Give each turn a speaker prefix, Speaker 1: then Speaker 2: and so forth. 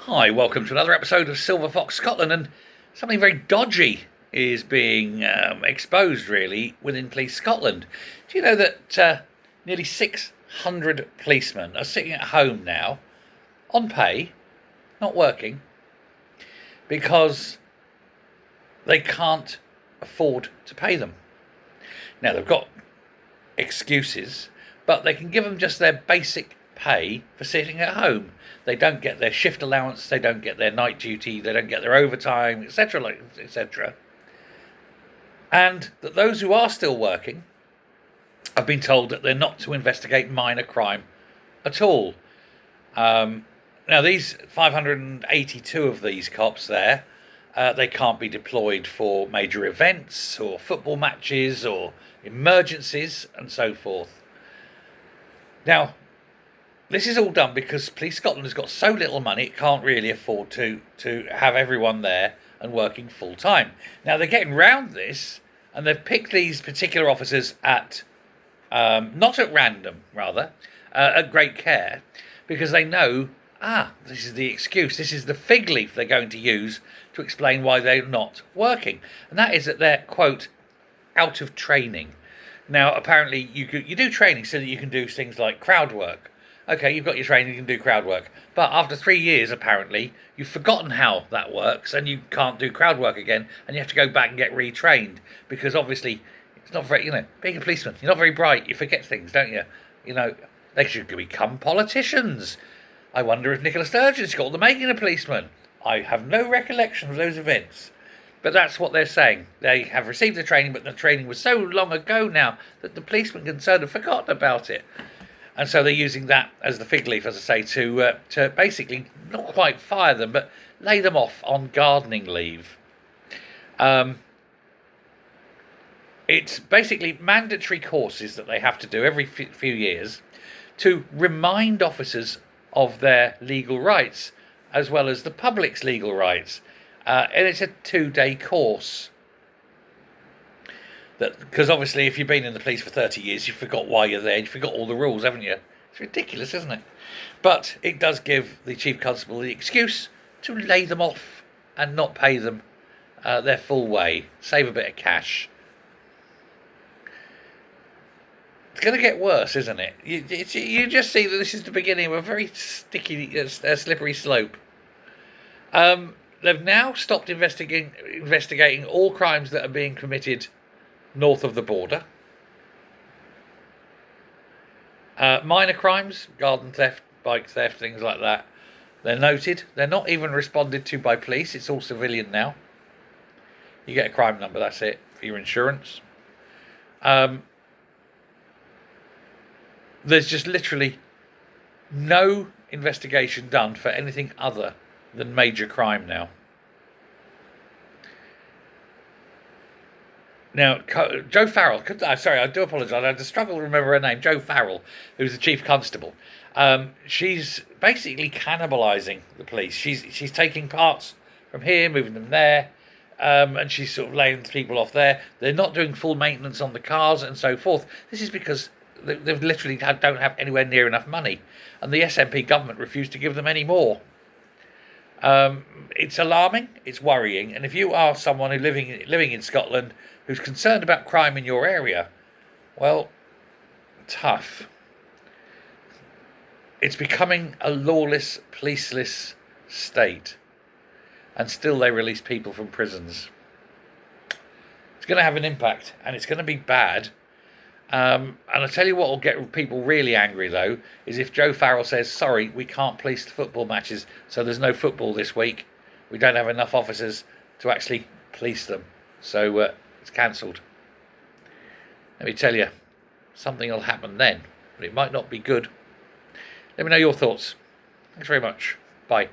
Speaker 1: Hi, welcome to another episode of Silver Fox Scotland, and something very dodgy is being exposed, really, within Police Scotland. Do you know that nearly 600 policemen are sitting at home now, on pay, not working, because they can't afford to pay them? Now, they've got excuses, but they can give them just their basic pay for sitting at home. They don't get their shift allowance, they don't get their night duty, they don't get their overtime, etc., etc. And that those who are still working have been told that they're not to investigate minor crime at all. Now, these 582 of these cops there, they can't be deployed for major events or football matches or emergencies and so forth. Now, this is all done because Police Scotland has got so little money it can't really afford to have everyone there and working full time. Now, they're getting round this, and they've picked these particular officers at not at random, rather, at great care, because they know, this is the excuse, this is the fig leaf they're going to use to explain why they're not working, and that is that they're, quote, out of training. Now, apparently, you do training so that you can do things like crowd work. Okay, you've got your training, you can do crowd work. But after 3 years, apparently, you've forgotten how that works and you can't do crowd work again, and you have to go back and get retrained because obviously it's not very, being a policeman, you're not very bright. You forget things, don't you? They should become politicians. I wonder if Nicola Sturgeon's got all the making of policeman. I have no recollection of those events. But that's what they're saying. They have received the training, but the training was so long ago now that the policemen concerned have forgotten about it. And so they're using that as the fig leaf, as I say, to basically not quite fire them, but lay them off on gardening leave. It's basically mandatory courses that they have to do every few years to remind officers of their legal rights, as well as the public's legal rights. And it's a 2-day course. Because obviously, if you've been in the police for 30 years, you forgot why you're there. You forgot all the rules, haven't you? It's ridiculous, isn't it? But it does give the Chief Constable the excuse to lay them off and not pay them their full way. Save a bit of cash. It's going to get worse, isn't it? You just see that this is the beginning of a very sticky, slippery slope. They've now stopped investigating all crimes that are being committed north of the border. Minor crimes, garden theft, bike theft, things like that, they're noted. They're not even responded to by police. It's all civilian now. You get a crime number, that's it, for your insurance. There's just literally no investigation done for anything other than major crime now. Now, Jo Farrell, I do apologise, I had to struggle to remember her name, Jo Farrell, who's the Chief Constable. She's basically cannibalising the police. She's taking parts from here, moving them there, and she's sort of laying people off there. They're not doing full maintenance on the cars and so forth. This is because they literally don't have anywhere near enough money, and the SNP government refused to give them any more. It's alarming, it's worrying, and if you are someone who's living in Scotland who's concerned about crime in your area, well, tough. It's becoming a lawless, policeless state, and still they release people from prisons. It's going to have an impact, and it's going to be bad. And I tell you what will get people really angry, though, is if Jo Farrell says, sorry, we can't police the football matches, so there's no football this week. We don't have enough officers to actually police them. So it's cancelled. Let me tell you, something will happen then, but it might not be good. Let me know your thoughts. Thanks very much. Bye.